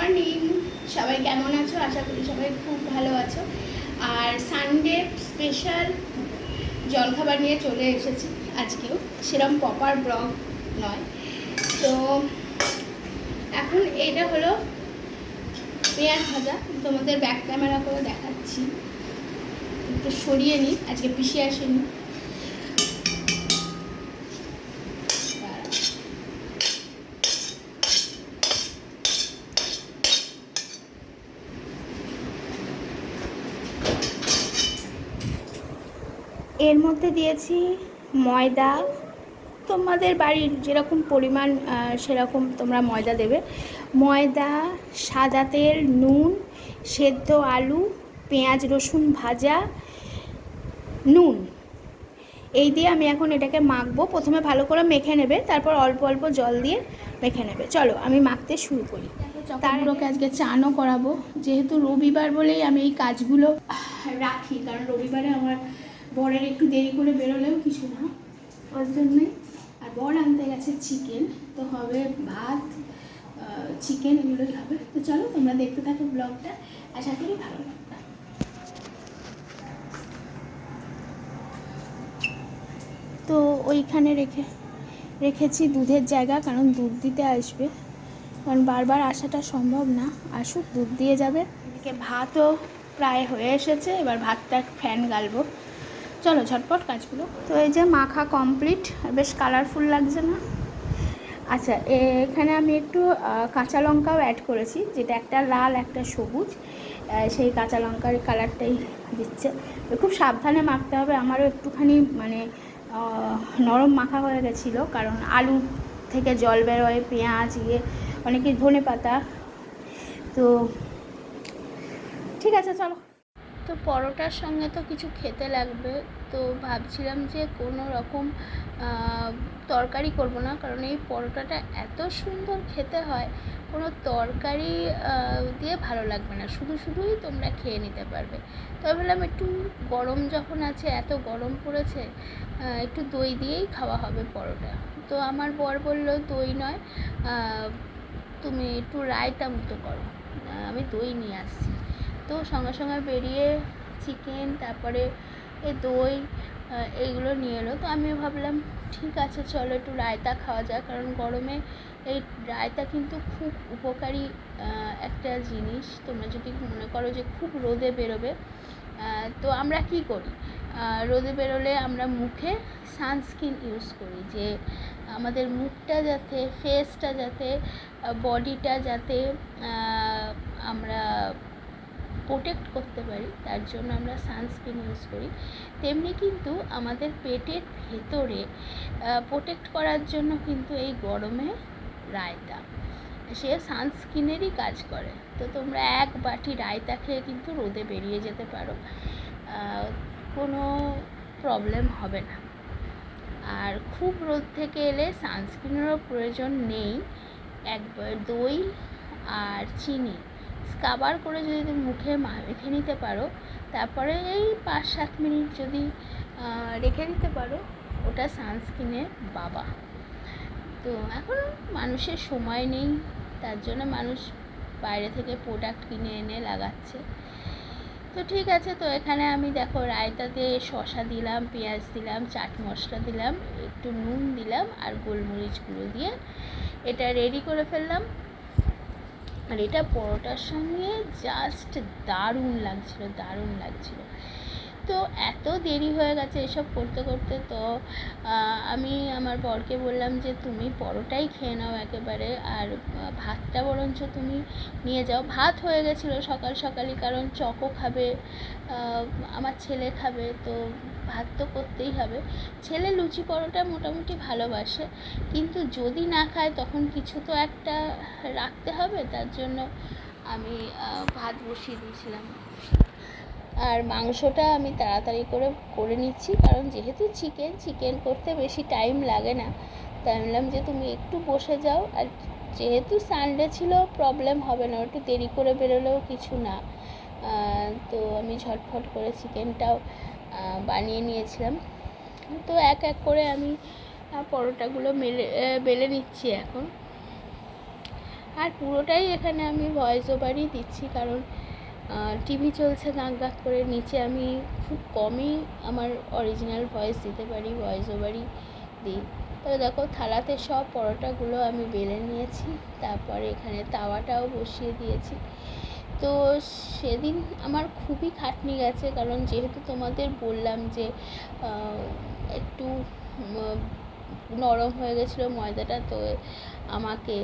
Morning, সবাই কেমন আছো? আশা করি সবাই খুব ভালো আছো। আর সানডে স্পেশাল জলখাবার নিয়ে চলে এসেছি আজকেও, সেরকম প্রপার ব্লগ নয়। তো এখন এটা হলো পেঁয়াজ ভাজা, তোমাদের ব্যাক ক্যামেরা করে দেখাচ্ছি। একটু সরিয়ে নিই, আজকে পিষে আসেনি। এর মধ্যে দিয়েছি ময়দা, তোমাদের বাড়ির যেরকম পরিমাণ সেরকম তোমরা ময়দা দেবে। ময়দা, সাদা তেল, নুন, সেদ্ধ আলু, পেঁয়াজ রসুন ভাজা, নুন, এই দিয়ে আমি এখন এটাকে মাখবো। প্রথমে ভালো করে মেখে নেবে, তারপর অল্প অল্প জল দিয়ে মেখে নেবে। চলো আমি মাখতে শুরু করি। তারপরে আজকে চানও করাবো, যেহেতু রবিবার বলেই আমি এই কাজগুলো রাখি, কারণ রবিবারে আমার বরের একটু দেরি করে বেরোলেও কিছু না, ওর জন্যই। আর বর আনতে গেছে চিকেন, তো হবে ভাত, চিকেন, এগুলোই হবে। তো চলো তোমরা দেখতে থাকো ব্লগটা, আশা করি ভালো লাগবে। তো ওইখানে রেখেছি দুধের জায়গা, কারণ দুধ দিতে আসবে, কারণ বারবার আসাটা সম্ভব না। আসুক, দুধ দিয়ে যাবে। এদিকে ভাতও প্রায় হয়ে এসেছে, এবার ভাতটা ফ্যান গালবো। চলো ঝটপট কাজগুলো। তো এই যে মাখা কমপ্লিট, বেশ কালারফুল লাগছে না? আচ্ছা, এখানে আমি একটু কাঁচা লঙ্কাও অ্যাড করেছি, যেটা একটা লাল একটা সবুজ, সেই কাঁচা লঙ্কার কালারটাই দিচ্ছে। খুব সাবধানে মাখতে হবে। আমারও একটুখানি মানে নরম মাখা হয়ে গেছিলো, কারণ আলু থেকে জল বেরোয়, পেঁয়াজ, অনেকে ধনে পাতা। তো ঠিক আছে, চলো। তো পরোটার সঙ্গে তো কিছু খেতে লাগবে, তো ভাবছিলাম যে কোনো রকম তরকারি করব না, কারণ এই পরোটাটা এত সুন্দর খেতে হয়, কোনো তরকারি দিয়ে ভালো লাগবে না, শুধুই তোমরা খেয়ে নিতে পারবে। তবে বললাম একটু গরম যখন আছে, এত গরম পড়েছে, একটু দই দিয়েই খাওয়া হবে পরোটা। তো আমার বর বলল দই নয়, তুমি একটু রায়তা মতো করো, আমি দই নিয়ে আসছি। তো সঙ্গে সঙ্গে বেরিয়ে চিকেন, তারপরে দই, এইগুলো নিয়ে এলো। তো আমিও ভাবলাম ঠিক আছে, চলো একটু রায়তা খাওয়া যায়, কারণ গরমে এই রায়তা কিন্তু খুব উপকারী একটা জিনিস। তোমরা যদি মনে করো যে খুব রোদে বেরোবে, তো আমরা কি করি, রোদে বেরোলে আমরা মুখে সানস্ক্রিন ইউজ করি, যে আমাদের মুখটা যাতে, ফেসটা যাতে, বডিটা যাতে আমরা প্রোটেক্ট করতে পারি, তার জন্য আমরা সানস্ক্রিন ইউজ করি। তেমনি কিন্তু আমাদের পেটের ভেতরে প্রোটেক্ট করার জন্য কিন্তু এই গরমে রায়তা, সে সানস্ক্রিনেরই কাজ করে। তো তোমরা এক বাটি রায়তা খেয়ে কিন্তু রোদে বেরিয়ে যেতে পারো, কোনো প্রবলেম হবে না। আর খুব রোদ থেকে এলে সানস্ক্রিনেরও প্রয়োজন নেই, একবার দই আর চিনি স্ক্রাবার করে যদি তুমি মুখে মেখে নিতে পারো, তারপরে এই 5-7 মিনিট যদি রেখে দিতে পারো, ওটা সানস্ক্রিনের বাবা। তো এখন মানুষের সময় নেই, তার জন্য মানুষ বাইরে থেকে প্রোডাক্ট কিনে এনে লাগাচ্ছে। তো ঠিক আছে, তো এখানে আমি দেখো রায়তাতে শসা দিলাম, পেঁয়াজ দিলাম, চাট মশলা দিলাম, একটু নুন দিলাম, আর গোলমরিচ গুঁড়ো দিয়ে এটা রেডি করে ফেললাম। আর এটা পরোটার সঙ্গে জাস্ট দারুণ লাগছিল। তো এত দেরি হয়ে গেছে এসব করতে করতে, তো আমি আমার বরকে বললাম যে তুমি পরোটাই খেয়ে নাও একেবারে, আর ভাতটা বরঞ্চ তুমি নিয়ে যাও। ভাত হয়ে গেছিলো সকাল সকালই, কারণ চকও খাবে, আমার ছেলে খাবে, তো ভাত তো করতেই হবে। ছেলে লুচি পরোটা মোটামুটি ভালোবাসে, কিন্তু যদি না খায় তখন কিছু তো একটা রাখতে হবে, তার জন্য আমি ভাত বসিয়ে দিয়েছিলাম। আর মাংসটা আমি তাড়াতাড়ি করে নিচ্ছি, কারণ যেহেতু চিকেন করতে বেশি টাইম লাগে না, তাই বললাম যে তুমি একটু বসে যাও। আর যেহেতু সানডে ছিল, প্রবলেম হবে না, একটু দেরি করে বেরোলেও কিছু না। তো আমি ঝটফট করে চিকেনটাও বানিয়ে নিয়েছিলাম। তো এক এক করে আমি পরোটাগুলো বেলে নিচ্ছি এখন। আর পুরোটাই এখানে আমি ভয়েস ওভারই দিচ্ছি, কারণ টিভি চলছে গাঁক গাঁক করে, নিচে আমি খুব কমই আমার অরিজিনাল ভয়েস দিতে পারি, ভয়েস ওভারই দিই। তবে দেখো থালাতে সব পরোটাগুলো আমি বেলে নিয়েছি, তারপরে এখানে তাওয়াটাও বসিয়ে দিয়েছি। তো সেদিন আমার খুবই খাটনি গেছে, কারণ যেহেতু তোমাদের বললাম যে একটু নরম হয়ে গেছিলো ময়দাটা, তো আমাকে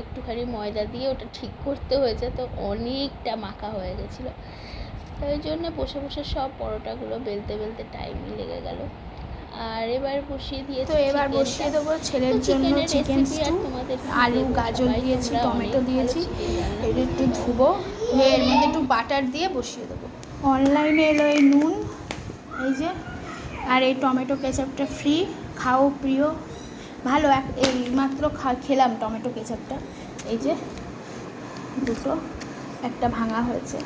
একটুখানি ময়দা দিয়ে ওটা ঠিক করতে হয়েছে, তো অনেকটা মাখা হয়ে গেছিলো। তাই জন্য বসে বসে সব পরোটাগুলো বেলতে বেলতে টাইমই লেগে গেল। আর এবার বসিয়ে দিয়েছি, তো এবার বসিয়ে দেবো ছেলের জন্য চিকেন স্টু। আলু গাজর দিয়েছি, টমেটো দিয়েছি, এটা একটু ধুবো, এর মধ্যে একটু বাটার দিয়ে বসিয়ে দেবো। অনলাইনে এলো এই নুন, এই যে, আর এই টমেটো কেচাপটা ফ্রি, খাও প্রিয়, ভালো। এই মাত্র খেলাম টমেটো কেচাপটা, এই যে দুটো, একটা ভাঙা হয়েছে।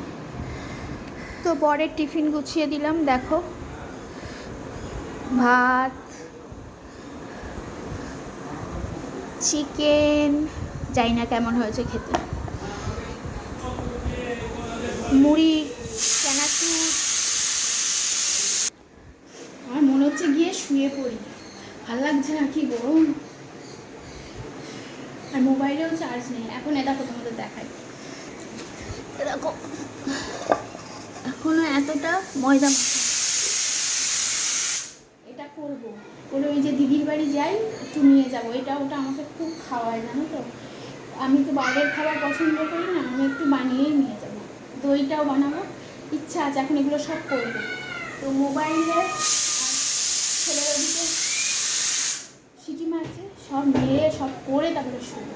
তো বরের টিফিন গুছিয়ে দিলাম, দেখো ভাত, চিকেন, জানি না কেমন হয়েছে খেতে, মুড়ি, চানাচুর। আমার মনে হচ্ছে গিয়ে শুয়ে পড়ি, ভাল লাগছে না, কি গরম, আর মোবাইলেও চার্জ নেই এখন। দেখো তোমাদের দেখাই, দেখো এখনো এতটা ময়দা মাখা। এটা করবো করে ওই যে দিদির বাড়ি যাই একটু নিয়ে যাবো, এটা ওটা আমাকে খুব খাওয়ায়, জানো তো, আমি তো বাইরের খাবার পছন্দ করি না, আমি একটু বানিয়েই নিয়ে যাবো। দইটাও বানাবো, ইচ্ছা আছে, এখন এগুলো সব করবো। তো মোবাইলে আর ছেলের ওদিকে সিটি মারছে, সব মেরে সব করে তারপরে শুরু।